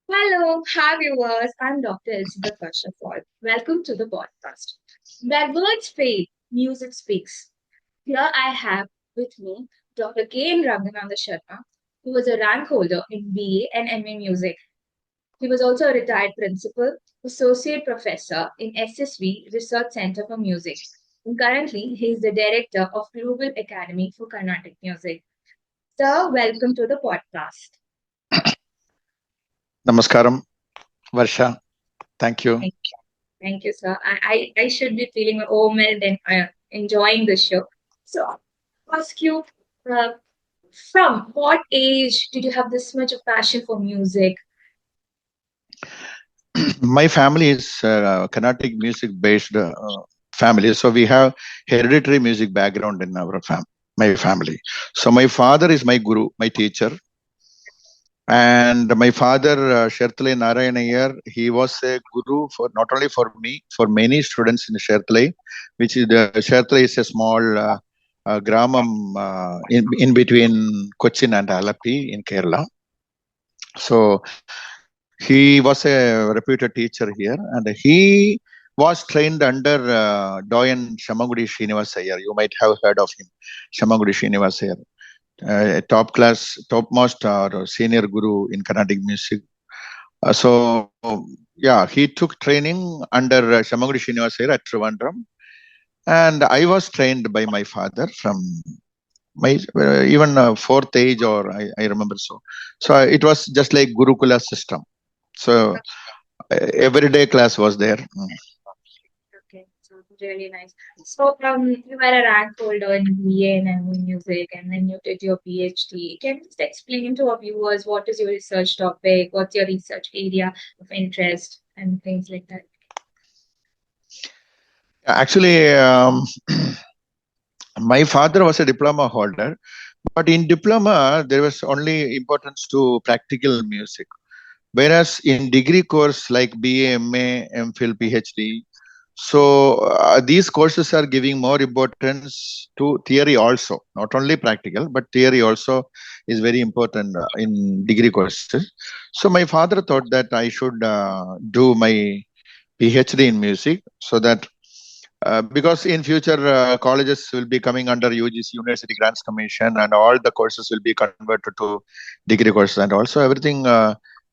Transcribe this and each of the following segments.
Hello, hi viewers. I'm Dr. Elizabethvarsha. Welcome to the podcast. Where words fade, music speaks. Here I have with me Dr. K. Renganatha Sharma, who was a rank holder in BA and MA Music. He was also a retired principal, associate professor in SSSV Research Centre for Music. And currently, he is the director of Global Academy for Carnatic Music. Sir, welcome to the podcast. Namaskaram, Varsha. Thank you. Thank you, sir. I should be feeling overwhelmed and enjoying the show. So, I'll ask you, uh, from what age did you have this much of passion for music? My family is Carnatic music based family, so we have hereditary music background in my family. So my father is my guru, my teacher, and my father Shertallay K, he was a guru for not only for me, for many students in Shertallay, which is the Shertallay is a small gramam in between Cochin and Alapi in Kerala. So he was a reputed teacher here, and he was trained under Doyen Shamagudi Srinivas Iyer. You might have heard of him, Shamagudi Srinivas Iyer, topmost or senior guru in Carnatic music. So, yeah, he took training under Shamagudi Srinivas Iyer at Trivandrum, and I was trained by my father from my even fourth age, or I remember so. So it was just like Gurukula system. So everyday class was there. Okay, so really nice. So, you were a rank holder in BA and MA music, and then you did your PhD. Can you just explain to our viewers what is your research topic, what's your research area of interest, and things like that? Actually, my father was a diploma holder, but in diploma there was only importance to practical music, whereas in degree course like BA, MA, MPhil, PhD, so these courses are giving more importance to theory also, not only practical, but theory also is very important in degree courses. So my father thought that I should do my PhD in music, so that because in future colleges will be coming under UGC University Grants Commission, and all the courses will be converted to degree courses, and also everything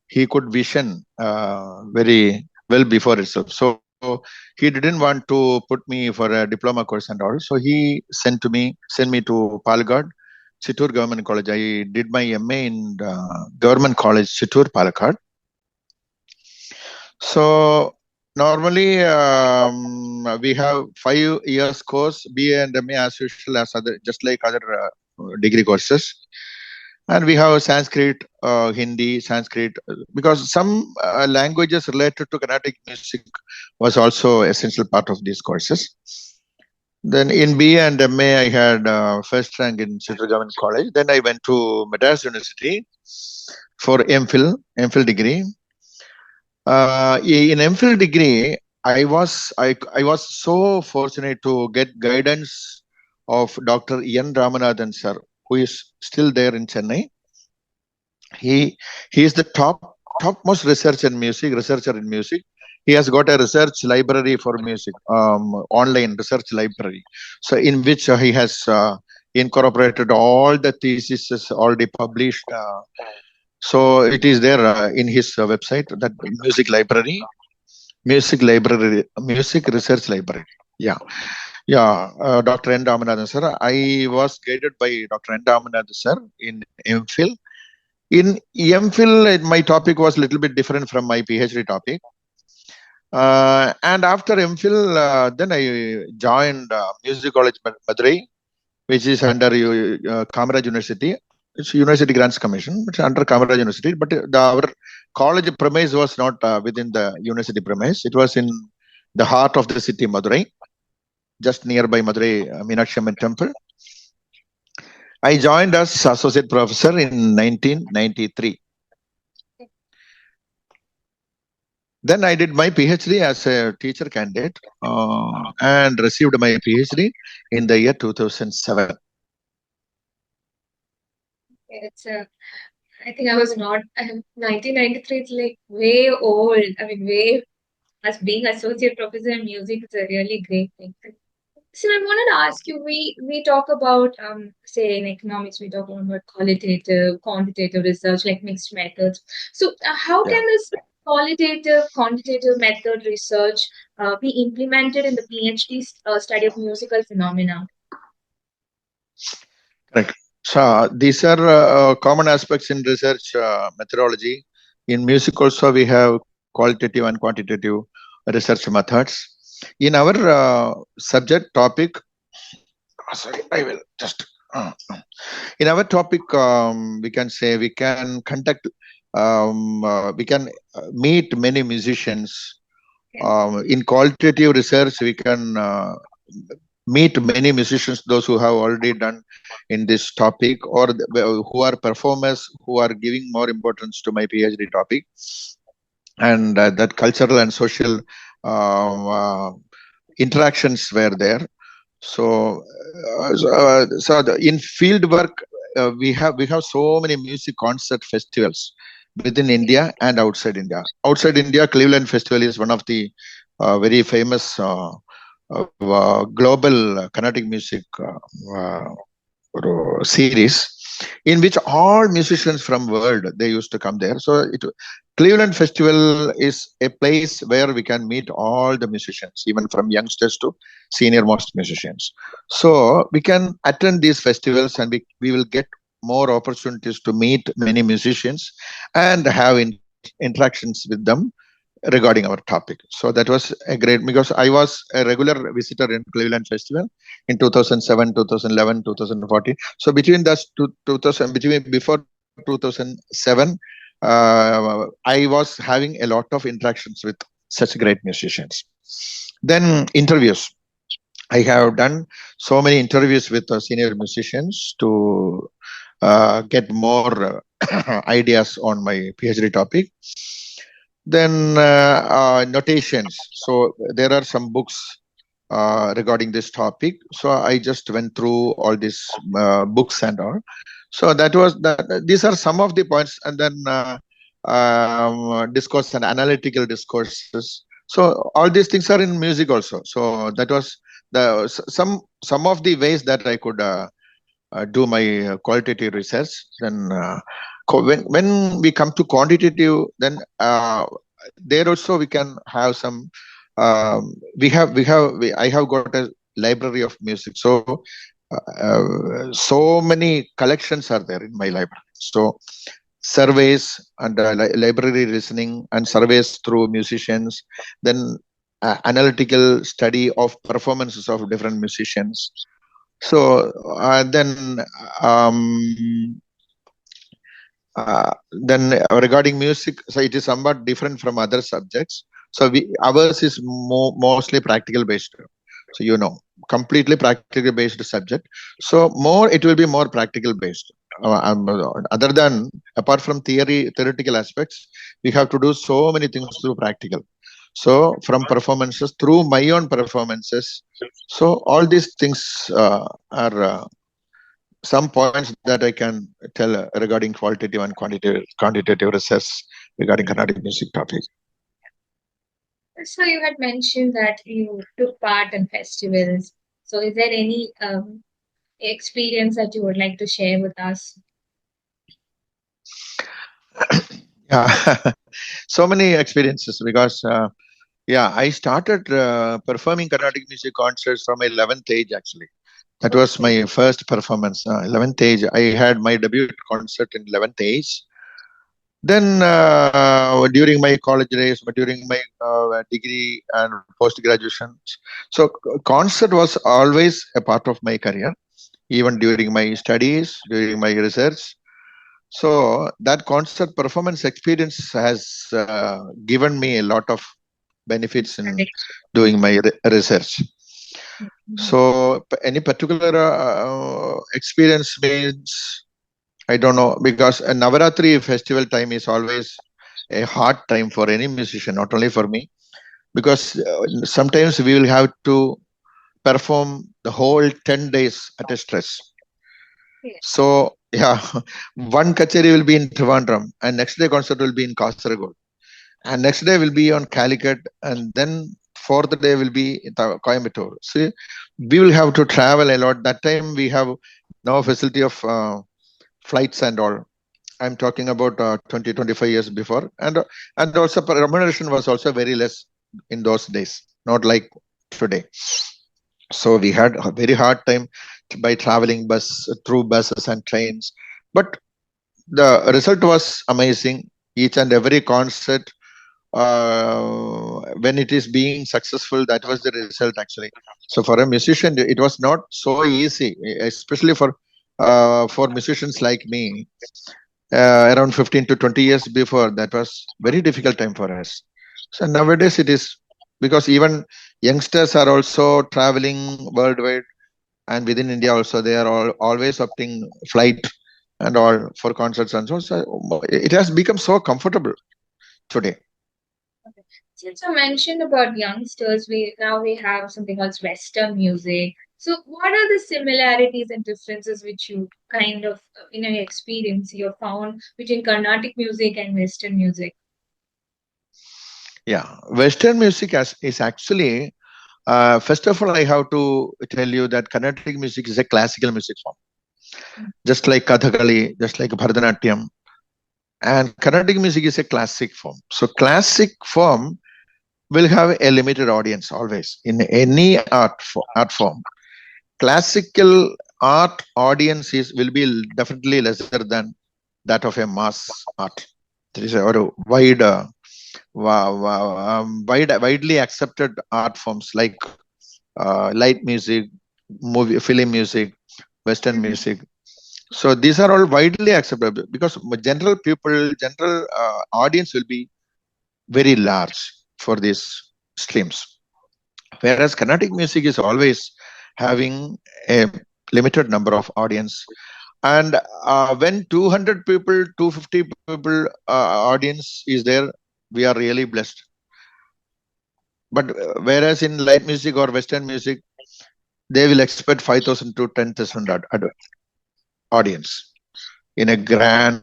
he could vision very well before itself. So he didn't want to put me for a diploma course and all. So he sent me to Palakkad, Chittoor Government College. I did my MA in Government College, Chittoor, Palakkad. So normally we have 5 years course, BA and MA as usual, as other just like other degree courses, and we have Sanskrit, Hindi, Sanskrit, because some languages related to Carnatic music was also essential part of these courses. Then in BA and MA, I had first rank in Central Government College. Then I went to Madras University for MPhil degree. In MPhil degree, I was so fortunate to get guidance of Dr. N. Ramanathan sir, who is still there in Chennai. He is the topmost researcher in music. He has got a research library for music, online research library. So in which he has incorporated all the theses already published. So it is there in his website, that music research library. Yeah. Dr. N. Ramanathan sir. I was guided by Dr. N. Ramanathan sir in MPhil. In MPhil, my topic was a little bit different from my PhD topic. And after MPhil, then I joined Music College Madurai, which is under Kamaraj University. It's University Grants Commission. It's under Kamaraj University, but our college premise was not within the university premise. It was in the heart of the city, Madurai, just nearby Madurai Meenakshi Amman Temple. I joined as associate professor in 1993. Then I did my PhD as a teacher candidate and received my PhD in the year 2007. It's a I think I was not. 1993 is like way old. I mean, way as being associate professor in music is a really great thing. So I wanted to ask you, we talk about say in economics we talk about qualitative, quantitative research like mixed methods. So how Yeah. can this qualitative, quantitative method research be implemented in the PhD study of musical phenomena? Correct. So these are common aspects in research methodology. In music also we have qualitative and quantitative research methods. In our subject topic, sorry, I will just. In our topic, we can say we can conduct, we can meet many musicians. Okay. In qualitative research, we can meet many musicians, those who have already done in this topic, or who are performers who are giving more importance to my PhD topic, and that cultural and social interactions were there. So in field work, we have so many music concert festivals within India and outside India. Outside India, Cleveland Festival is one of the very famous global Carnatic music series, in which all musicians from world they used to come there. So Cleveland Festival is a place where we can meet all the musicians, even from youngsters to senior most musicians. So we can attend these festivals, and we will get more opportunities to meet many musicians and have interactions with them regarding our topic. So that was a great, because I was a regular visitor in Cleveland Festival in 2007, 2011, 2014. So between those 2000, before 2007, I was having a lot of interactions with such great musicians. Then interviews. I have done so many interviews with senior musicians to get more ideas on my PhD topic. Then notations. So there are some books regarding this topic. So I just went through all these books and all. So that was that. These are some of the points, and then discourse and analytical discourses. So all these things are in music also. So that was some of the ways that I could do my qualitative research. Then when we come to quantitative, then there also we can have some. I have got a library of music. So so many collections are there in my library. So surveys and library listening and surveys through musicians, then analytical study of performances of different musicians. So then regarding music, so it is somewhat different from other subjects. So ours is mostly practical based. So completely practical based subject. So it will be more practical based. Other than apart from theoretical aspects, we have to do so many things through practical. So from performances, through my own performances. So all these things are some points that I can tell regarding qualitative and quantitative research regarding Carnatic music topic. So you had mentioned that you took part in festivals. So is there any experience that you would like to share with us? Yeah, so many experiences, because I started performing Carnatic music concerts from my 11th age actually. That was Okay. my first performance. 11th age, I had my debut concert in 11th age. Then during my college days, but during my degree and post graduation, so concert was always a part of my career, even during my studies, during my research. So that concert performance experience has given me a lot of benefits in doing my research. So any particular experience means, I don't know, because a Navaratri festival time is always a hard time for any musician, not only for me, because sometimes we will have to perform the whole 10 days at a stress. Yes. So Yeah, one kacheri will be in Trivandrum, and next day concert will be in Kasaragod, and next day will be on Calicut, and then fourth day will be in Coimbatore. See, we will have to travel a lot. That time we have no facility of flights and all. I'm talking about 20, 25 years before, and also remuneration was also very less in those days, not like today. So we had a very hard time by traveling through buses and trains, but the result was amazing. Each and every concert, when it is being successful, that was the result actually. So for a musician, it was not so easy, especially for musicians like me. Around 15 to 20 years before, that was very difficult time for us. So nowadays it is, because even youngsters are also traveling worldwide, and within India also they are always opting flight and all for concerts and so on. So it has become so comfortable today. Okay. Since you mentioned about youngsters, we have something called Western music. So, what are the similarities and differences which you kind of, in your experience, you have found between Carnatic music and Western music? Yeah, Western music is actually, first of all, I have to tell you that Carnatic music is a classical music form, just like Kathakali, just like Bharatanatyam. And Carnatic music is a classic form. So classic form will have a limited audience always in any art form. Classical art audiences will be definitely lesser than that of a mass art. There is a widely accepted art forms like light music, film music, Western Mm-hmm. music. So these are all widely accepted because general audience will be very large for these streams. Whereas Carnatic music is always having a limited number of audience. And when 200 people, 250 people audience is there, we are really blessed. But whereas in light music or Western music, they will expect 5,000 to 10,000 audience in a grand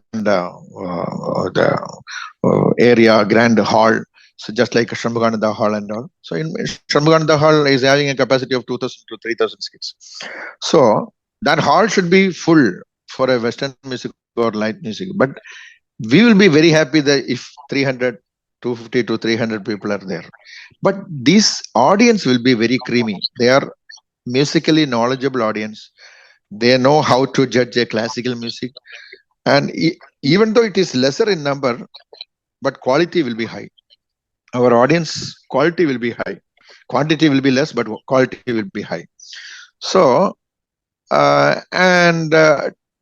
area, grand hall. So just like Shambhagananda Hall and all. So in Shambhagananda Hall is having a capacity of 2,000 to 3,000 seats. So that hall should be full for a Western music or light music. But we will be very happy that if 300, 250 to 300 people are there. But this audience will be very creamy. They are musically knowledgeable audience. They know how to judge a classical music, and even though it is lesser in number, but quality will be high. Our audience quality will be high. Quantity will be less, but quality will be high. So, and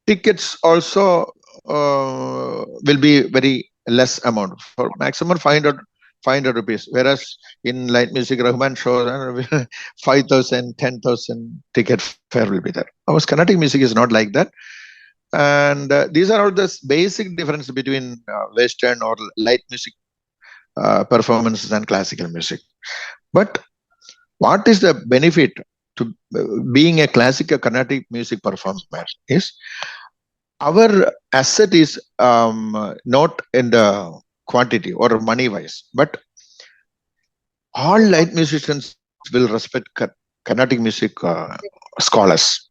tickets also will be very less amount, for maximum 500 rupees. Whereas in light music, Rahman shows 5,000, 10,000 ticket fare will be there. Our Carnatic music is not like that. And these are all the basic difference between Western or light music performances and classical music. But what is the benefit to being a classical Carnatic music performer is our asset is not in the quantity or money wise, but all light musicians will respect Carnatic music scholars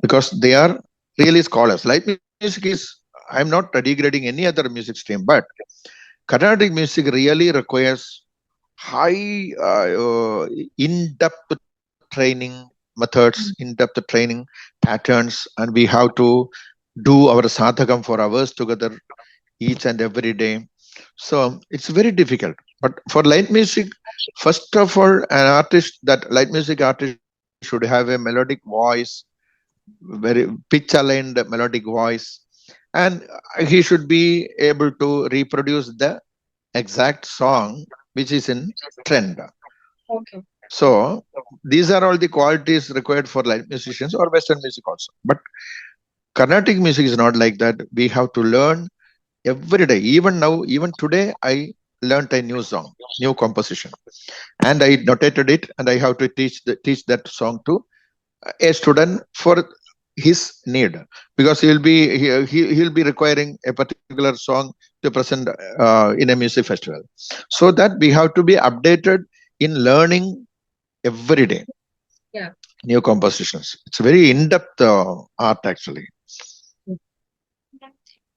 because they are really scholars. Light music is, I'm not degrading any other music stream, but Carnatic music really requires high in-depth training methods, in-depth training patterns, and we have to do our sadhakam for hours together each and every day. So it's very difficult. But for light music, first of all, an artist, that light music artist should have a melodic voice, very pitch aligned melodic voice, and he should be able to reproduce the exact song which is in trend. Okay. So these are all the qualities required for light musicians or Western music also. But Carnatic music is not like that. We have to learn every day. Even now, even today, I learned a new song, new composition, and I notated it, and I have to teach that song to a student for his need, because he'll be requiring a particular song to present in a music festival. So that we have to be updated in learning every day. Yeah. New compositions. It's very in-depth art actually.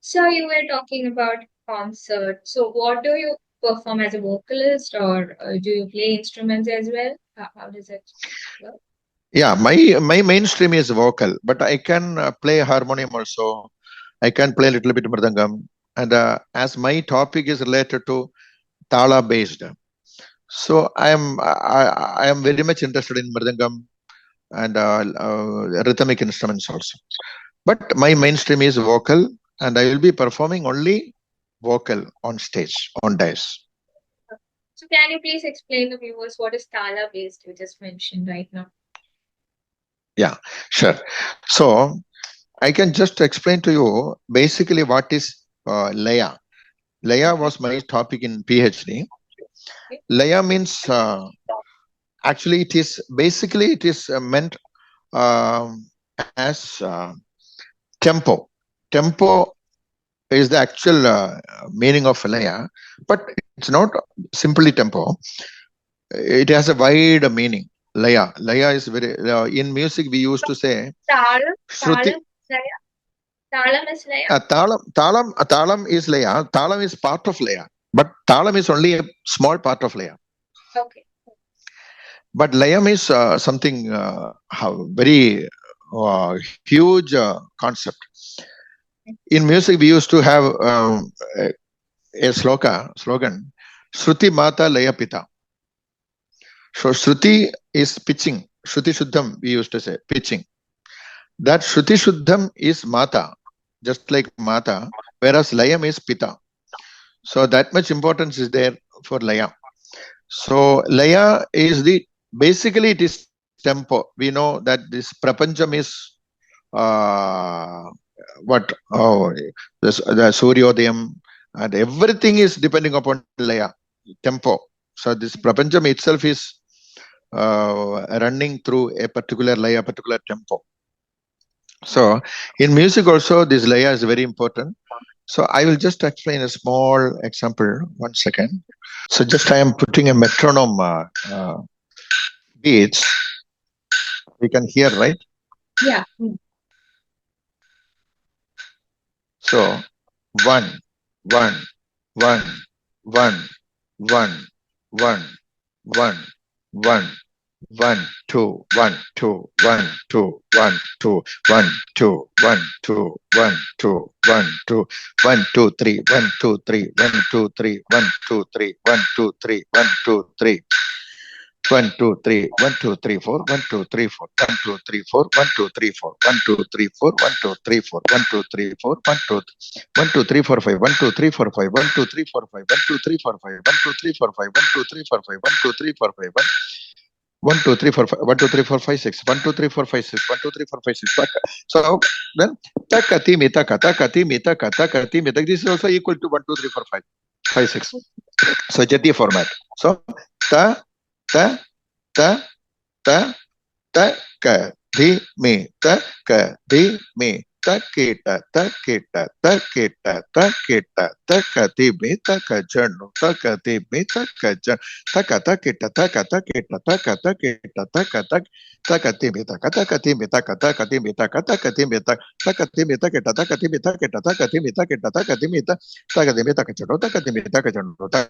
So you were talking about concert. So what do you perform as a vocalist, or do you play instruments as well? How does it work? Yeah, my mainstream is vocal, but I can play harmonium also. I can play a little bit mridangam, and as my topic is related to tala based, so I am very much interested in mridangam and rhythmic instruments also. But my mainstream is vocal, and I will be performing only vocal on stage, on dais. So can you please explain the viewers what is Tala based you just mentioned right now? Yeah, sure. So I can just explain to you basically what is laya. Laya was my topic in PhD. Okay. Laya means actually it is meant as tempo. Tempo is the actual meaning of laya, but it's not simply tempo. It has a wide meaning. Laya. Laya is very in music we used to say Talam, shruti. talam, laya. Talam is laya. Talam is laya. Talam is part of laya, but talam is only a small part of laya. Okay. But layam is something very huge concept. In music, we used to have a slogan, Shruti Mata Laya Pita. So Shruti is pitching. Shruti Shuddham, we used to say, pitching. That Shruti Shuddham is Mata, just like Mata, whereas Layam is Pita. So that much importance is there for Laya. So Laya is basically it is tempo. We know that this Prapancham is uh, what? Oh, the Suryodayam and everything is depending upon Laya, tempo. So this Prapancham itself is running through a particular laya, particular tempo. So in music also, this laya is very important. So I will just explain a small example. 1 second. So just I am putting a metronome beats. We can hear, right? Yeah. So 1, 1, 1, 1, 1, 1, 1, 1. 1 2 1 2 1 2 1 2 1 2 1 2 1 2 1 2 1 2 3 1 2 3 1 2 3 1 2 3 1 2 3 1 2 3 1 2 3 1 2 3 4 1 2 3 4 1 2 3 4 1 2 3 4 1 2 3 4 1 2 3 4 1 2 3 4 1 2 1 2 3 4 5 1 2 3 4 5 1 2 3 4 5 1 2 3 4 5 1 2 3 4 5 1 2 3 4 5 1 2 3 4 5 1 2 3 4 5 1 2 3 4 5 6 1 2 3 4 5 6 1 2 3 4 5 6. So then takati mita kata kati mita kata kati mita, this is also equal to 1 2 3 4 5 5 6. So jati format. So ta ta ta ta ta ka di me ta ka di me ta kita ta kita ta kita ta kita ta ka di me ta ka janu ta ka di me ta ka jan ta ka ta kita ta ka ta kita ta ka ta kita ta ka ta ta ka di me ta ka ta ka di me ta ka ta ka di me ta ka ta ka di me ta ka di me ta kita ta ka di me ta kita ta ka di me ta kita ta ka di me ta ka janu ta ka di me ta ka janu ta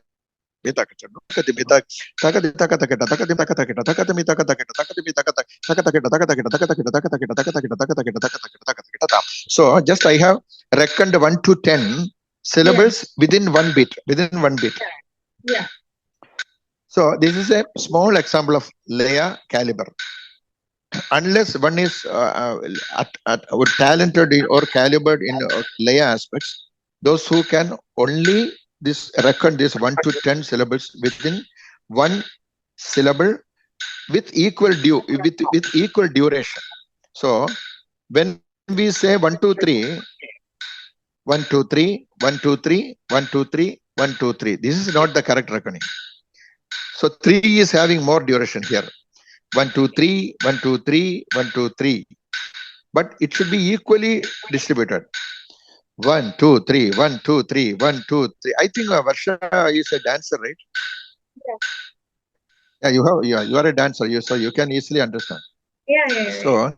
mita kachanu takati mita takati takata kita takati takata kita takati mita kata kita takati mita kata takata kita takata kita takata kita takata kita takata kita takata kita takata kita takata kita tap. So just I have reckoned 1 to 10 syllables within one beat, Yeah. So this is a small example of laya caliber. Unless one is talented or calibered in laya aspects, those who can only reckon this 1 to 10 syllables within one syllable with equal duration. So when we say 1 2 3 1 2 3 1 2 3 1 2 3 1 2 3, this is not the correct reckoning. So 3 is having more duration here. 1 2 3 1 2 3 1 2 3 but it should be equally distributed. 1, 2, 3, 1, 2, 3, 1, 2, 3. I think Varsha is a dancer, right? Yeah, Yeah, you are a dancer, so you can easily understand. yeah, yeah, yeah, yeah. So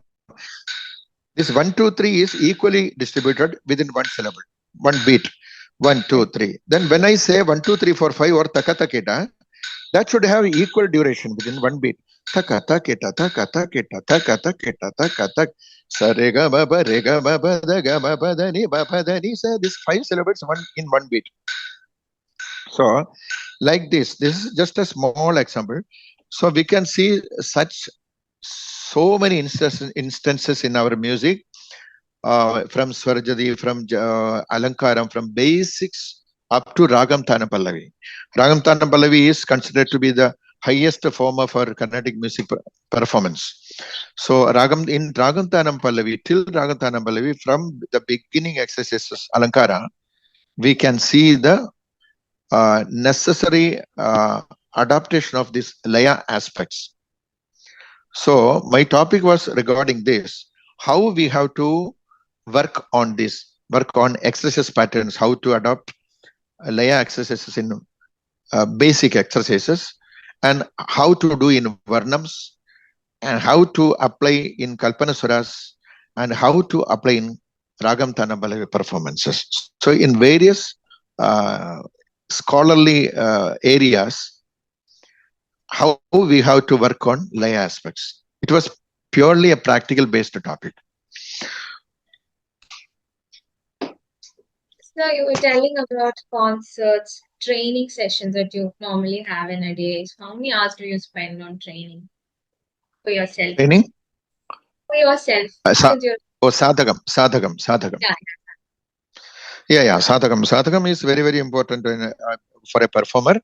this 1, 2, 3 is equally distributed within one syllable, one beat. 1, 2, Right. 3. Then when I say 1, 2, 3, 4, 5 or taka taketa, that should have equal duration within one beat. Taka taketa, taka taketa, taka taketa, taka tak. Sa re ga ma ba re ga ma ba da ga ma ba da ni ba ba da ni sa. This five syllables in one beat. So like this is just a small example. So we can see such so many instances in our music, from Swarajadi, from Alankaram, from basics up to Ragam Thana Pallavi. Ragam Thana Pallavi is considered to be the highest form of our Carnatic music performance. So in Ragam Thana Pallavi, till Ragam Thana Pallavi, from the beginning exercises Alankara, we can see the necessary adaptation of these laya aspects. So my topic was regarding this, how we have to work on this, work on exercise patterns, how to adopt laya exercises in basic exercises, and how to do in varnams, and how to apply in kalpanaswaras, and how to apply in ragam tanabalavi performances. So in various uh, scholarly areas, how we have to work on laya aspects. It was purely a practical based topic. So you were telling about concerts, training sessions that you normally have in a day. So how many hours do you spend on training for yourself? Training? For yourself, Uh, sa- since you're Sadhagam. yeah, Yeah. Sadhagam is very, very important for a performer.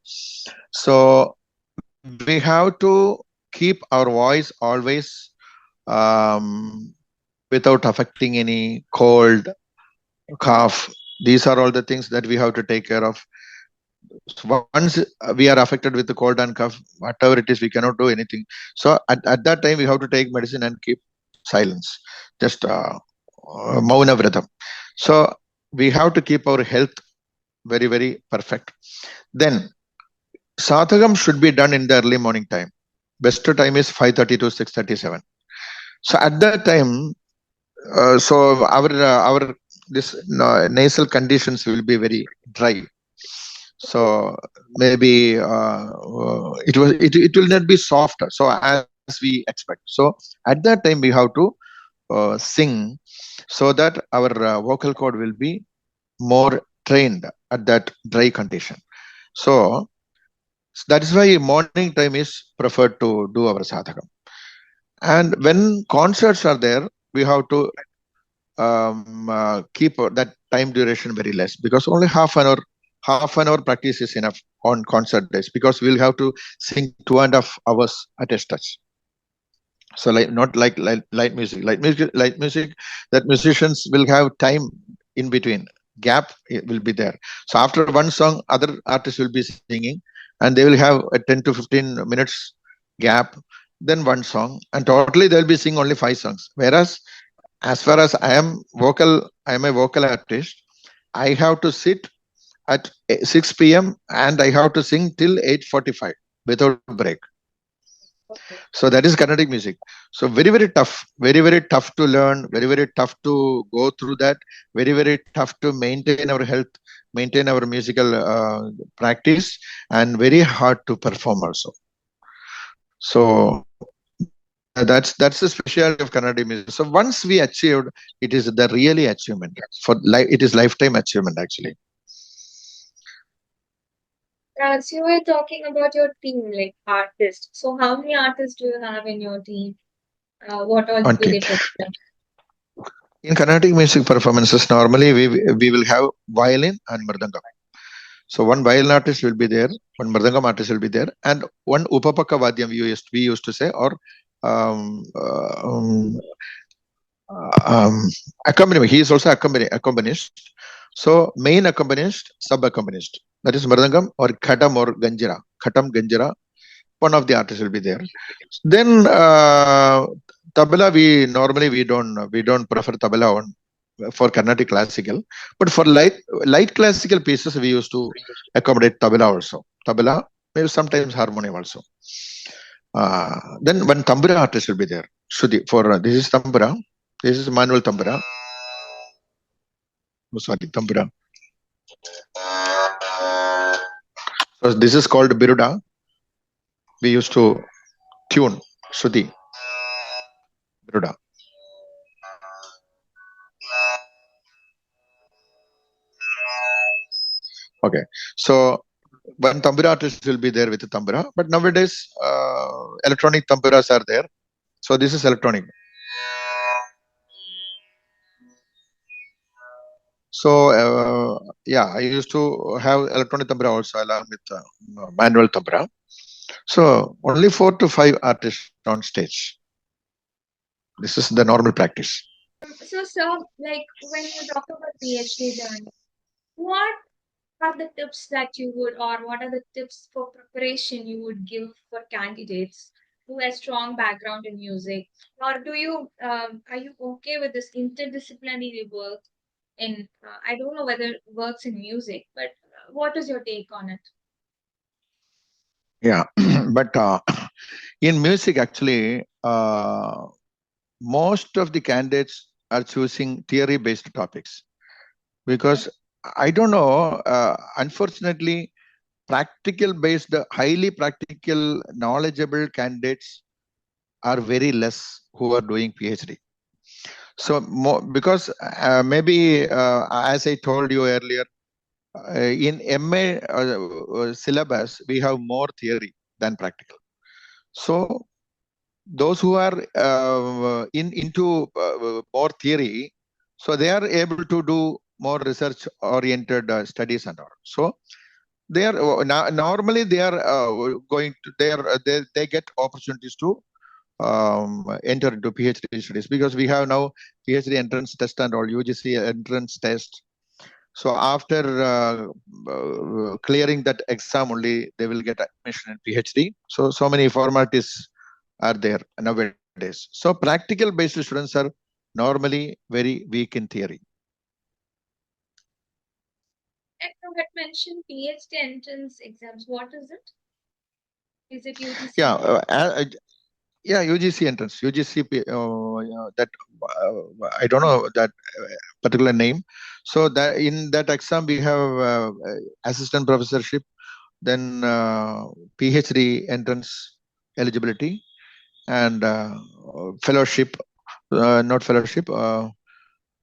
So we have to keep our voice always without affecting any cold, cough. These are all the things that we have to take care of. So once we are affected with the cold and cough, whatever it is, we cannot do anything. So at that time, we have to take medicine and keep silence, just mauna vratam. So we have to keep our health very, very perfect. Then sadhagam should be done in the early morning time. Best time is 5:30 to 6:37. So at that time, so our this nasal conditions will be very dry. So maybe it will not be soft. So as we expect. So at that time we have to sing so that our vocal cord will be more trained at that dry condition. So that is why morning time is preferred to do our sadhakam. And when concerts are there, we have to keep that time duration very less, because only half an hour practice is enough on concert days, because we'll have to sing 2.5 hours at a stretch. So like not like light music that musicians will have time in between, gap it will be there. So after one song, other artists will be singing, and they will have a 10 to 15 minutes gap, then one song, and totally they'll be singing only 5 songs. Whereas as far as I am a vocal artist, I have to sit at 6 p.m. and I have to sing till 8:45 without break. okay. So that is Carnatic music. So very, very tough, very, very tough to learn, very, very tough to go through that, very, very tough to maintain our health, maintain our musical practice, and very hard to perform also. So that's the specialty of Carnatic music. So once we achieved, it is the really achievement for life. It is lifetime achievement actually. So you were talking about your team, like artists. So how many artists do you have in your team? What all do Okay. they perform? In Carnatic music performances, normally we will have violin and mridangam. So one violin artist will be there, one mridangam artist will be there, and one upapaka vadyam we used to say, or um, uh, um, accompaniment. He is also accompanist. So main accompanist, sub accompanist. That is mridangam or khatam or ganjira. Khatam ganjira. One of the artists will be there. Then tabla, we don't prefer tabla on for Carnatic classical, but for light classical pieces we used to accommodate tabla also. Tabla, maybe sometimes harmonium also. Then one tambura artist will be there. Shruti for this is tambura. This is manual tambura. Oh, sorry, tambura. So this is called biruda. We used to tune Shruti biruda. Okay, so one tambura artist will be there with the tambura, but nowadays electronic tamburas are there. So this is electronic. So yeah, I used to have electronic tambura also along with manual tambura. So only 4 to 5 artists on stage. This is the normal practice. So, sir, like when you talk about PhD journey, what are the tips that you would, or what are the tips for preparation you would give for candidates who have strong background in music? Or do you, are you okay with this interdisciplinary work in, I don't know whether it works in music, but what is your take on it? Yeah, but in music actually, most of the candidates are choosing theory-based topics because I don't know. Unfortunately, practical-based, highly practical, knowledgeable candidates are very less who are doing PhD. So because maybe as I told you earlier, in MA syllabus we have more theory than practical. So those who are into more theory, so they are able to do more research oriented studies and all. So they are normally they are going to they get opportunities to enter into PhD studies because we have now PhD entrance test and all UGC entrance test. So after clearing that exam only, they will get admission in PhD. So many formalities are there nowadays. So practical based students are normally very weak in theory. And you had mentioned PhD entrance exams. What is it? Is it UGC? Yeah, yeah, UGC entrance, UGC. That I don't know that particular name. So that in that exam we have assistant professorship, then PhD entrance eligibility, and fellowship, not fellowship,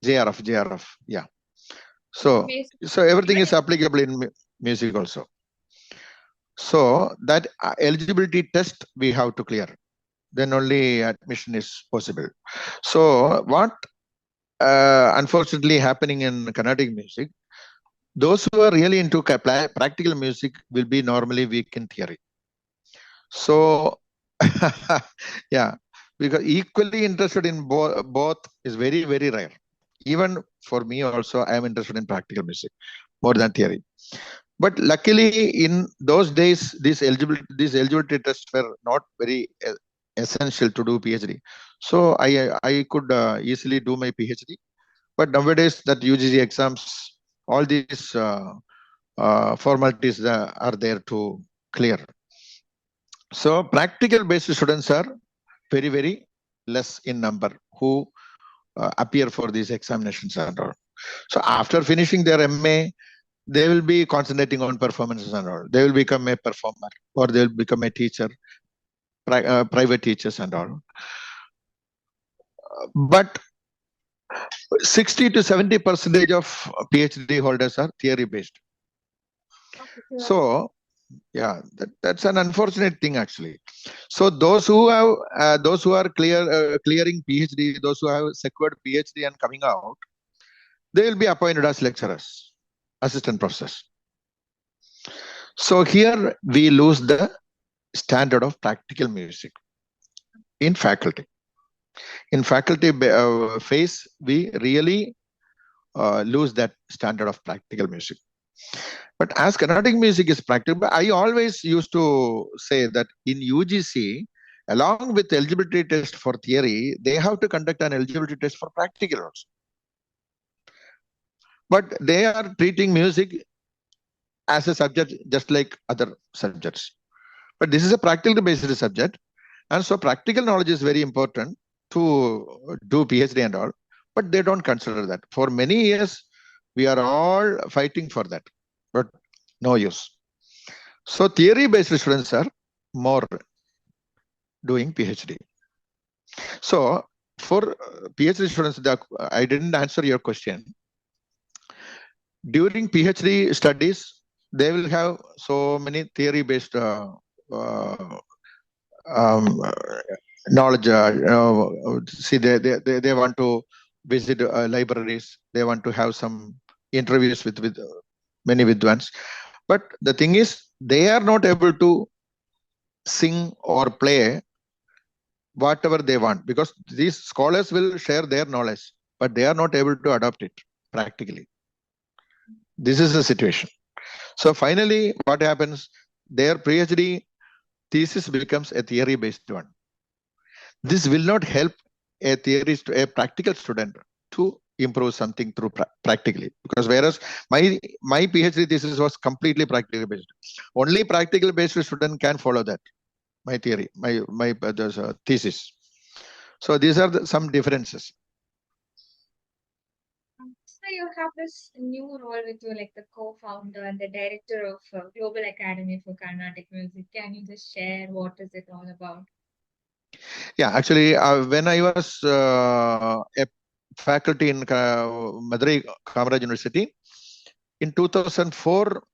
JRF. Yeah. So everything is applicable in music also. So that eligibility test we have to clear. Then only admission is possible. So what unfortunately happening in Carnatic music, those who are really into practical music will be normally weak in theory. So yeah, because equally interested in both is very, very rare. Even for me also, I am interested in practical music more than theory. But luckily, in those days, these eligibility tests were not very essential to do PhD. So I could easily do my PhD. But nowadays, that UGC exams, all these formalities are there to clear. So practical based students are very, very less in number who appear for these examinations and all. So after finishing their MA, they will be concentrating on performances and all. They will become a performer or they will become a teacher, private teachers and all. But 60 to 70% of PhD holders are theory based. So yeah, that's an unfortunate thing actually. So those who are clearing PhD, those who have secured PhD and coming out, they will be appointed as lecturers, assistant professors. So here we lose the standard of practical music in faculty. In faculty phase, we really lose that standard of practical music. But as Carnatic music is practical, I always used to say that in UGC, Along with eligibility test for theory, they have to conduct an eligibility test for practical also. But they are treating music as a subject just like other subjects. But this is a practical based subject. And so practical knowledge is very important to do PhD and all. But they don't consider that. For many years, we are all fighting for that. But no use. So theory-based students are more doing PhD. So for PhD students, I didn't answer your question. During PhD studies, they will have so many theory-based knowledge. See, they want to visit libraries. They want to have some interviews with many Vidwans. But the thing is, they are not able to sing or play whatever they want, because these scholars will share their knowledge, but they are not able to adopt it practically. This is the situation. So finally, what happens? Their PhD thesis becomes a theory-based one. This will not help a practical student to improve something through practically, because whereas my PhD thesis was completely practical based. Only practical based student can follow that. My theory, my thesis. So these are some differences. So you have this new role with you, like the co-founder and the director of Global Academy for Carnatic Music. Can you just share what is it all about? Yeah, actually, when I was a faculty in Madurai Kamaraj University, in 2004,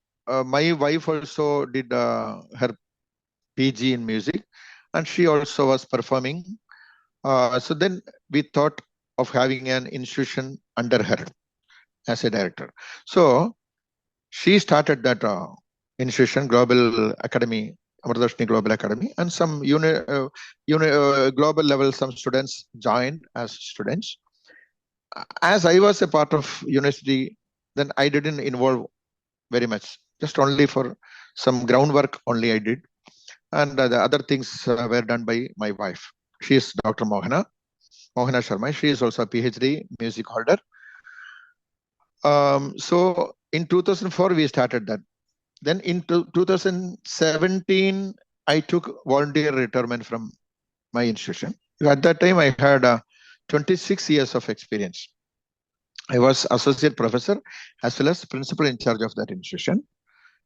my wife also did her PG in music, and she also was performing. So then we thought of having an institution under her as a director. So she started that institution, Global Academy, Amardarshini Global Academy, and some global level, some students joined as students. As I was a part of university, then I didn't involve very much, just only for some groundwork only I did. And the other things were done by my wife. She is Dr. Mohana Sharma. She is also a PhD music holder. So in 2004, we started that. Then in 2017, I took volunteer retirement from my institution. At that time, I had 26 years of experience. I was associate professor as well as principal in charge of that institution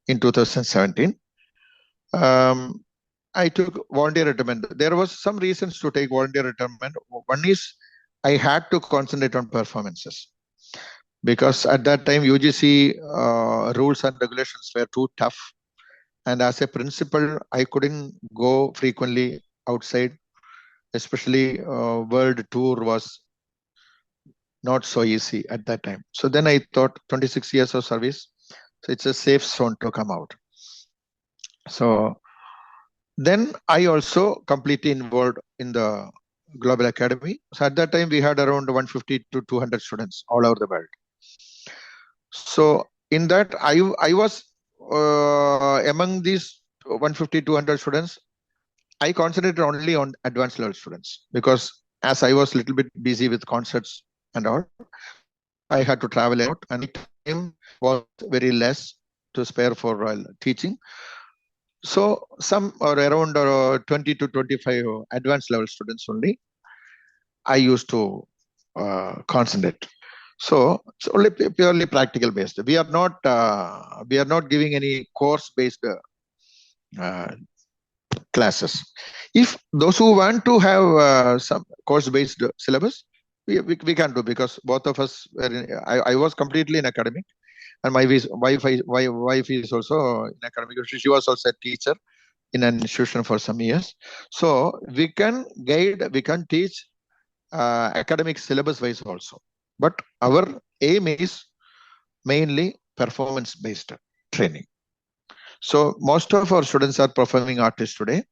in 2017. I took volunteer retirement. There was some reasons to take volunteer retirement. One is I had to concentrate on performances, because at that time UGC rules and regulations were too tough. And as a principal, I couldn't go frequently outside, especially world tour was not so easy at that time. So then I thought 26 years of service, so it's a safe zone to come out. So then I also completely involved in the Global Academy. So at that time, we had around 150 to 200 students all over the world. So in that, I was among these 150, 200 students, I concentrated only on advanced level students, because as I was a little bit busy with concerts and all, so I had to travel out, and my time was very less to spare for teaching. So some or around 20 to 25 advanced level students only I used to concentrate. So it's only purely practical based. We are not giving any course based classes. If those who want to have some course based syllabus, we can do, because both of us were I was completely in academic, and my wife is also in academic. She was also a teacher in an institution for some years. So we can guide, we can teach academic syllabus wise also. But our aim is mainly performance based training. So most of our students are performing artists today.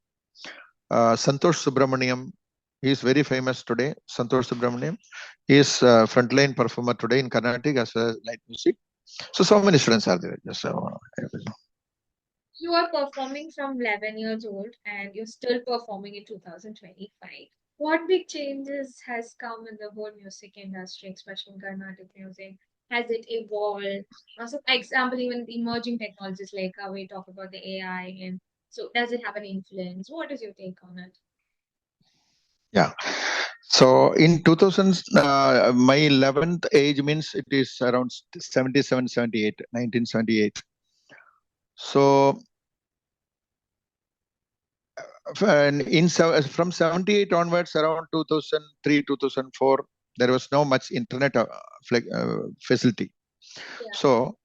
Santosh Subramaniam, he is very famous today. Santosh Subramaniam, he is frontline performer today in Carnatic as well as light music. So many students are there. Just You are performing from 11 years old and you're still performing in 2025. What big changes has come in the whole music industry, especially in Carnatic music? Has it evolved? Also, for example, even the emerging technologies like how we talk about the AI, and so does it have an influence? What is your take on it? Yeah. So in 2000, my 11th age means it is around 77, 78, 1978. So from 78 onwards, around 2003, 2004, there was no much internet facility. Yeah. So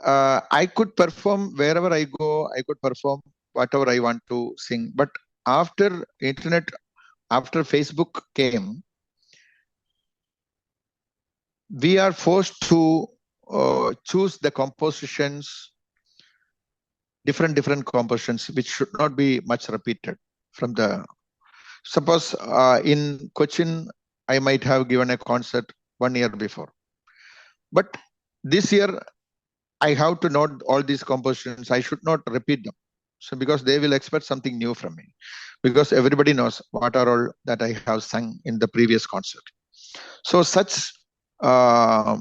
I could perform wherever I go. I could perform whatever I want to sing. But after internet, after Facebook came, we are forced to choose the compositions, different compositions, which should not be much repeated from the. Suppose in Cochin, I might have given a concert 1 year before, but this year I have to note all these compositions. I should not repeat them. So because they will expect something new from me, because everybody knows what are all that I have sung in the previous concert. So such uh,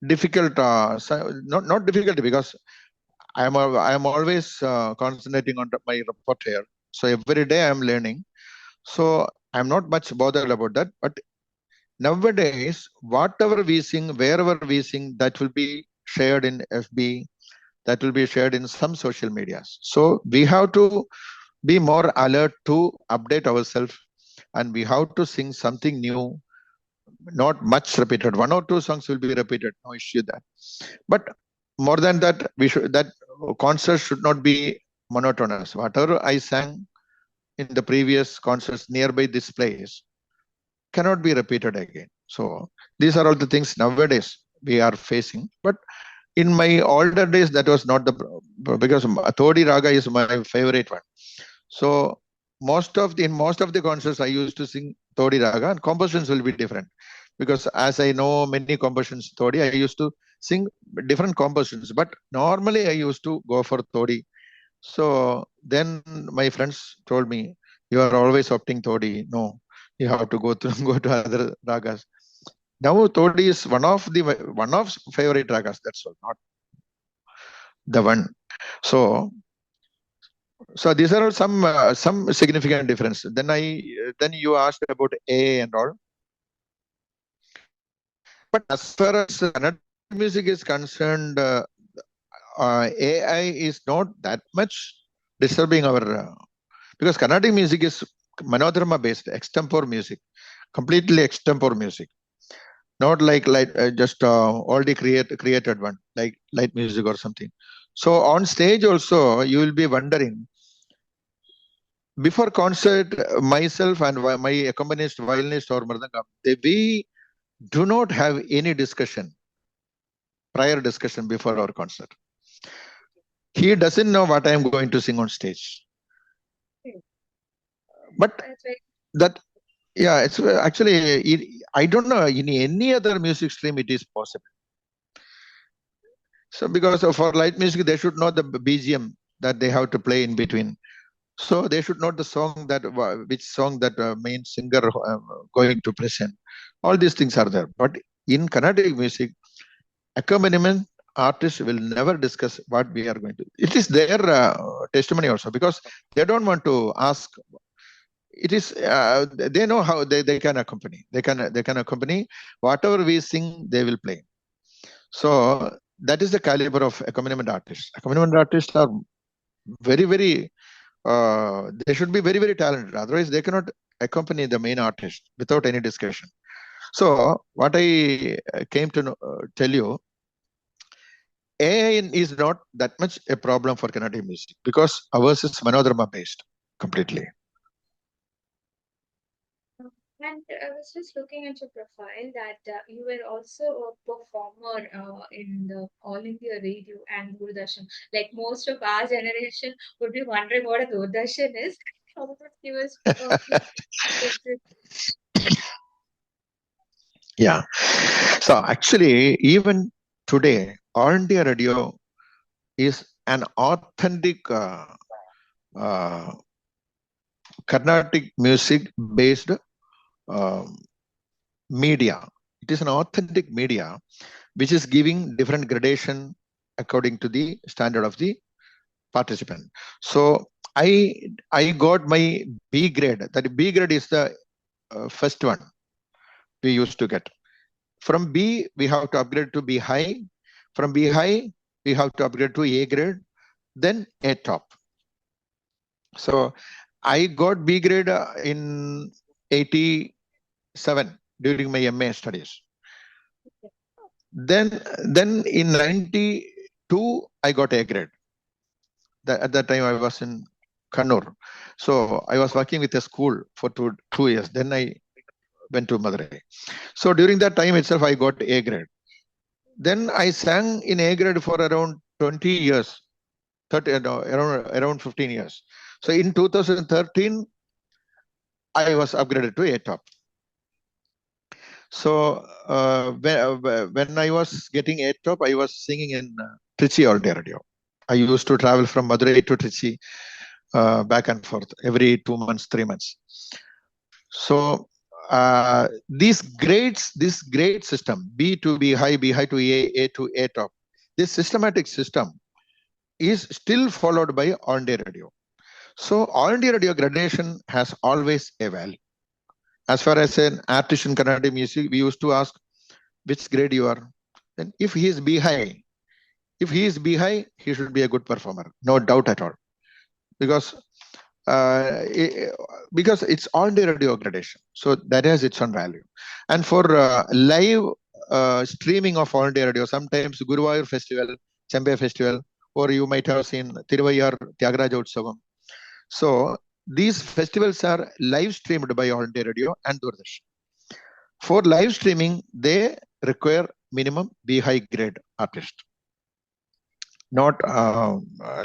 difficult, not difficulty, because I am always concentrating on my repertoire. So every day I am learning. So I'm not much bothered about that. But nowadays, whatever we sing, wherever we sing, that will be shared in FB, that will be shared in some social medias. So we have to be more alert to update ourselves, and we have to sing something new, not much repeated. One or two songs will be repeated, no issue that. But more than that, we should that concert should not be monotonous. Whatever I sang in the previous concerts nearby this place cannot be repeated again. So these are all the things nowadays we are facing. But in my older days, that was not the because Todi Raga is my favorite one. So in most of the concerts, I used to sing Todi Raga, and compositions will be different. Because as I know many compositions Todi, I used to sing different compositions. But normally I used to go for Todi. So then my friends told me, "You are always opting Todi. No, you have to go to go to other ragas." Now Todi is one of favorite ragas. That's all, not the one. So these are all some significant difference. Then you asked about A and all. But as far as Carnatic music is concerned, AI is not that much disturbing our because Carnatic music is manodharma based, extempore music, completely extempore music, not like just already created one like light music or something. So on stage also you will be wondering before concert, myself and my accompanist, violinist or mridangam, we do not have any discussion, prior discussion before our concert. He doesn't know what I am going to sing on stage. But that, yeah, it's actually, I don't know, in any other music stream it is possible. So because for light music, they should know the BGM that they have to play in between. So they should know the song that which song that main singer going to present. All these things are there. But in Carnatic music, accompaniment artists will never discuss what we are going to. It is their testimony also because they don't want to ask. It is they know how they can accompany. They can accompany whatever we sing. They will play. So that is the caliber of accompaniment artists. Accompaniment artists are very they should be very talented. Otherwise, they cannot accompany the main artist without any discussion. So what I came to tell you, AI is not that much a problem for Carnatic music because ours is manodharma based completely. And I was just looking at your profile that you were also a performer in the All India Radio and Doordarshan. Like most of our generation would be wondering what a Doordarshan is. How would you give us Yeah. So actually, even today, All India Radio is an authentic uh, Carnatic music based media. It is an authentic media which is giving different gradation according to the standard of the participant. So I got my B grade. That B grade is the first one we used to get. From B, we have to upgrade to B high. From B high, we have to upgrade to A grade, then A top. So I got B grade in 87 during my MA studies. Then in 92, I got A grade. At that time, I was in Kannur. So I was working with a school for two years. Then I went to Madurai. So during that time itself, I got A grade. Then I sang in A grade for around 20 years, 30, no, around 15 years. So in 2013, I was upgraded to A top. So when I was getting A top, I was singing in Trichy all day radio. I used to travel from Madurai to Trichy back and forth every 2 months, 3 months. So this grade system, B to B high to A to A top, this systematic system is still followed by on-day radio. So on-day radio gradation has always a value. As far as an artist in Carnatic music, we used to ask which grade you are. Then if he is B high, he should be a good performer, no doubt at all. Because because it's on-day radio gradation, so that has its own value. And for live streaming of on-day radio, sometimes Guruvayur Festival, Chembe Festival, or you might have seen Tiruvayar Tyagaraja Utsavam. So these festivals are live streamed by All India Radio and Doordarshan. For live streaming, they require minimum B high grade artist, not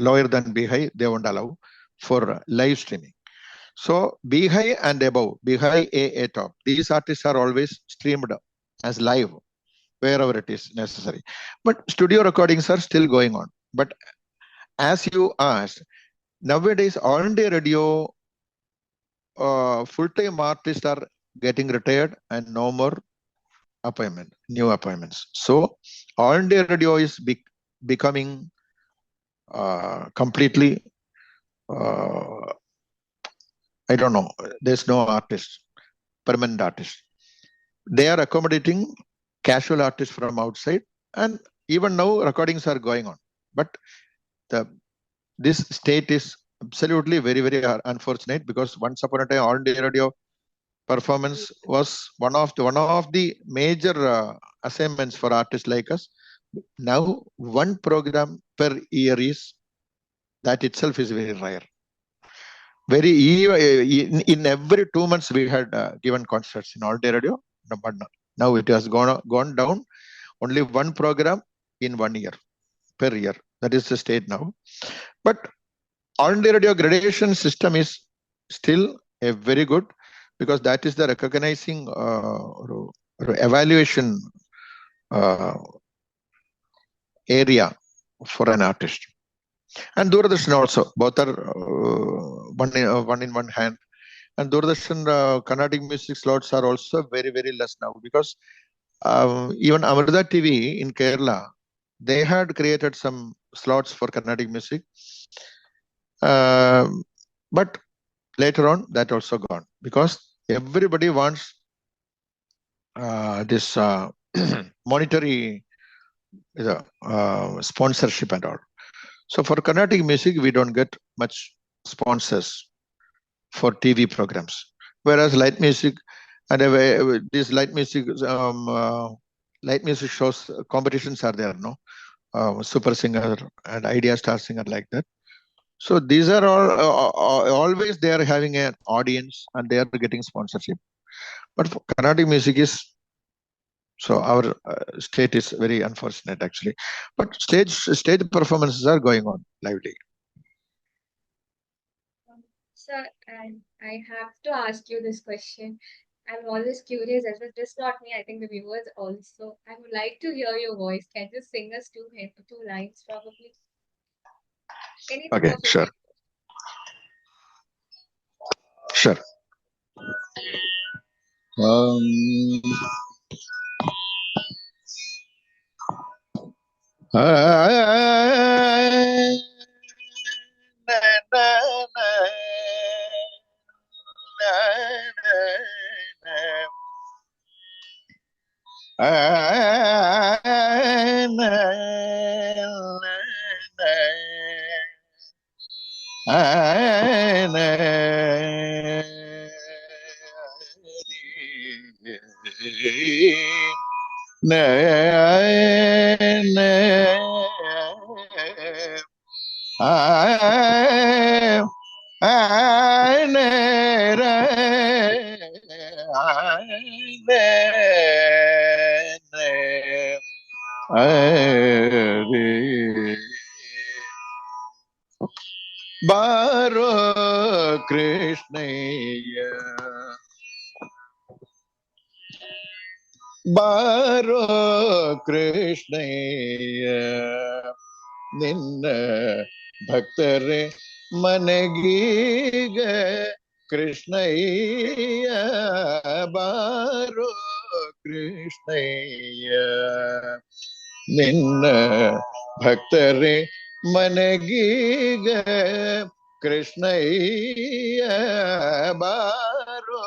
lower than B high. They won't allow for live streaming. So B high and above, B high A top. These artists are always streamed as live wherever it is necessary. But studio recordings are still going on. But as you asked, nowadays on day radio full-time artists are getting retired and no more new appointments. So all-day radio is becoming completely, I don't know, there's no artist, permanent artist. They are accommodating casual artists from outside, and even now recordings are going on. But this state is absolutely very, very unfortunate, because once upon a time all-day radio performance was one of the major assignments for artists like us. Now one program per year is, that itself is very rare. In every 2 months we had given concerts in all day radio, but now it has gone down. Only one program in 1 year per year. That is the state now. But all day radio gradation system is still a very good, because that is the recognizing evaluation area for an artist. And Doordarshan also, both are one in one hand. And Doordarshan Carnatic music slots are also very, very less now, because even Amrita TV in Kerala, they had created some slots for Carnatic music. But later on, that also gone, because everybody wants this monetary sponsorship and all. So for Carnatic music, we don't get much sponsors for TV programs. Whereas light music and these light music shows, competitions are there, no? Super Singer and Idea Star Singer, like that. So these are all always they are having an audience and they are getting sponsorship. But for Carnatic music is, so our state is very unfortunate actually. But stage performances are going on lively. Sir, and I have to ask you this question. I'm always curious, as well, just not me, I think the viewers also. I would like to hear your voice. Can you sing us two lines probably? Anything Okay, of your sure, favorite. sure. Um, ಬಾರೋ ಕೃಷ್ಣಯ್ಯ ಬಾರೋ ಕೃಷ್ಣಯ್ಯ ನಿನ್ನ ಭಕ್ತರೇ ಮನಗೀಗ ಕೃಷ್ಣಯ್ಯ ಬಾರೋ ಕೃಷ್ಣಯ್ಯ ನಿನ್ನ ಭಕ್ತರೇ ಮನಗೀಗ ಕೃಷ್ಣಯ್ಯ ಬಾರೋ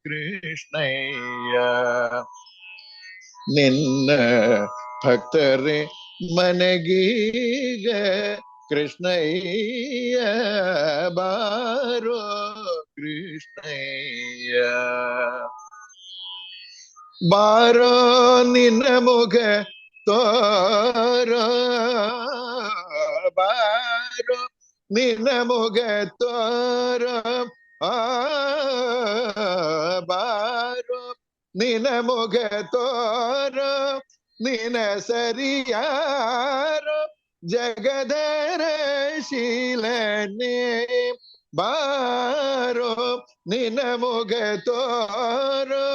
ಕೃಷ್ಣಯ್ಯ ನಿನ್ನ ಭಕ್ತರೇ ಮನಗೀಗ ಕೃಷ್ಣಯ್ಯ ಬಾರೋ ಕೃಷ್ಣಯ್ಯ ಬಾರೋ ನಿನ್ನ ಮುಖ ತೋರೋ ಬಾರೋ ನಿನ್ನ ಮುಖ ತೋರೋ ಬಾರೋ ನಿನ ಮುಖ ತೋರೋ ನಿನ ಸರಿಯಾರೋ ಜಗದರ ಶೀಲನೆ ಬಾರೋ ನಿನ ಮುಖ ತೋರೋ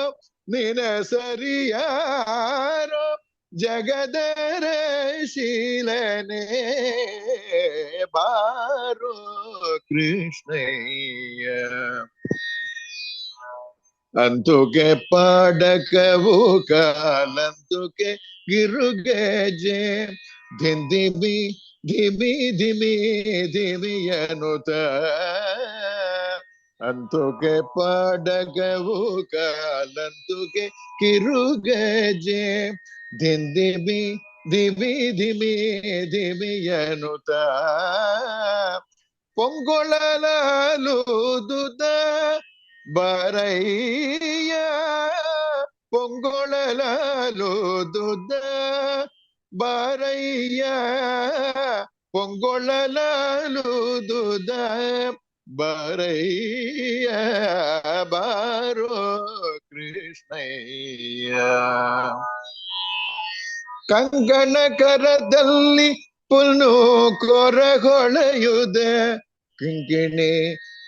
ನಿನ ಸರಿಯಾರೋ ಜಗದರ ಶೀಲನೆ ಬಾರೋ ಕೃಷ್ಣಯ್ಯ ಅಂತುಕೆ ಪಾಡಕವು ಕಾಲಂತುಕೆ ಗಿರುಗೆಜೆ ಧಿಂದಿಮಿ ಧಿಮಿ ಧಿಮಿ ಧಿಮಿಯನುತ ಅಂತುಕೆ ಪಾಡಕವು ಕಾಲಂತುಕೆ ಕಿರುಗೆಜೆ ಧಿಂದಿಮಿ ಧಿಮಿ ಧಿಮಿ ಧಿಮಿಯನುತ ಪೊಂಗೊಳಲೂದುದ ಬರಯ್ಯ ಪೊಂಗೊಳಲೂದುದ ಬರಯ್ಯ ಪೊಂಗೊಳಲೂದುದ ಬರಯ್ಯ ಬಾರೋ ಕೃಷ್ಣಯ್ಯ ಕಂಕಣ ಕರದಲ್ಲಿ ಪುಲ್ಲು ಕೊರಗೊಳೆಯುದ ಕಿಂಕಿಣಿ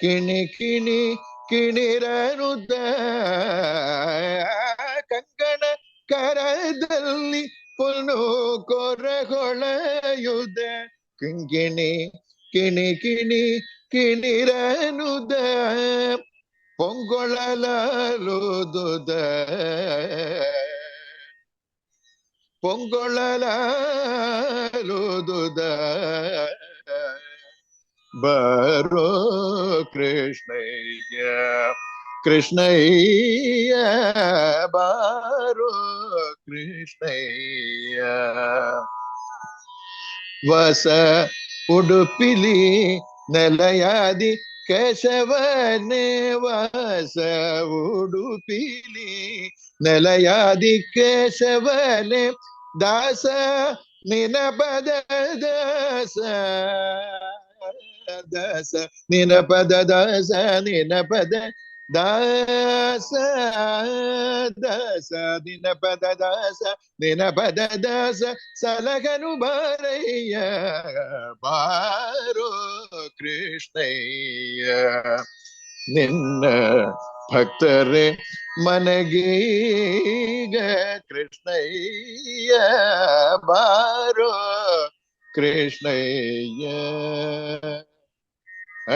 ಕಿಣಿ ಕಿಣಿ ಕಿಣಿರನುದ ಕಂಕಣ ಕರದಲ್ಲಿ ಪುಲ್ಲು ಕೊರಗೊಳೆಯುದ ಕಿಂಕಿಣಿ ಕಿಣಿ ಕಿಣಿ ಕಿಣಿರನುದ ಪೊಂಗೊಳಲೂದುದ ಪೊಂಗೊಳಲೂದುದ ಬಾರೋ ಕೃಷ್ಣಯ್ಯ ಕೃಷ್ಣಯ್ಯ ಬಾರೋ ಕೃಷ್ಣಯ್ಯ ವಸ ಉಡುಪಿಲಿ ನೆಲೆಯಾದಿ ಕೇಶವನೇ ವಾಸ ಉಡುಪಿಲಿ ನೆಲೆಯಾದಿ ಕೇಶವನೇ ದಾಸ ನಿನ ಪದ ದಾಸ ದಾಸ ನಿನ ಪದ ದಾಸ ನಿನ ಪದ ದಾಸ ದಾಸ ನಿನ ಪದ ದಾಸ ನಿನ ಪದ ದಾಸ ಸಲಗನು ಬಾರಯ್ಯ ಬಾರೋ ಕೃಷ್ಣಯ್ಯ ನಿನ್ನ ಭಕ್ತರೇ ಮನಗೀಗ ಕೃಷ್ಣಯ್ಯ ಬಾರೋ ಕೃಷ್ಣಯ್ಯ So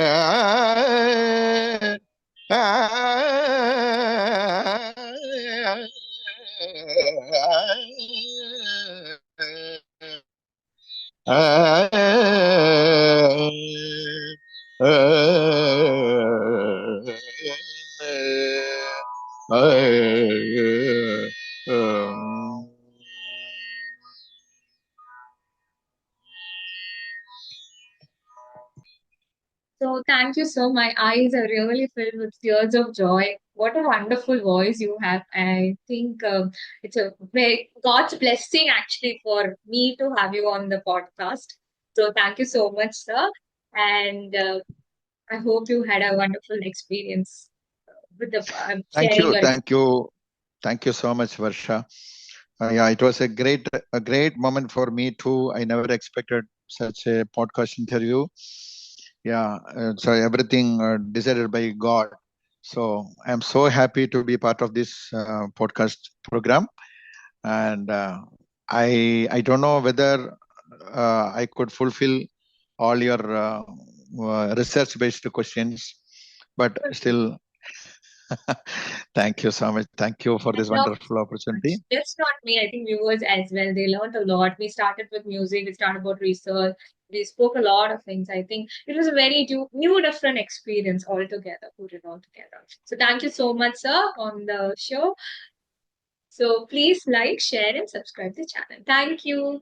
thank you so. My eyes are really filled with tears of joy. What a wonderful voice you have. I think it's a very God's blessing actually for me to have you on the podcast. So thank you so much, sir. And I hope you had a wonderful experience with the Thank sharing you, your thank you, thank you so much, Varsha. Yeah, it was a great moment for me too. I never expected such a podcast interview. Yeah, so everything decided by God. So I'm so happy to be part of this podcast program, and I don't know whether I could fulfill all your research-based questions, but still, thank you so much. Thank you for this wonderful opportunity. Just not me, I think viewers as well. They learned a lot. We started with music, we started about research, we spoke a lot of things. I think it was a very new different experience altogether, put it all together. So thank you so much, sir, on the show. So please like, share, and subscribe the channel. Thank you.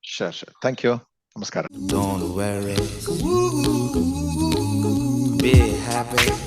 Sure, sure. Thank you. Namaskaram. Don't worry, be happy.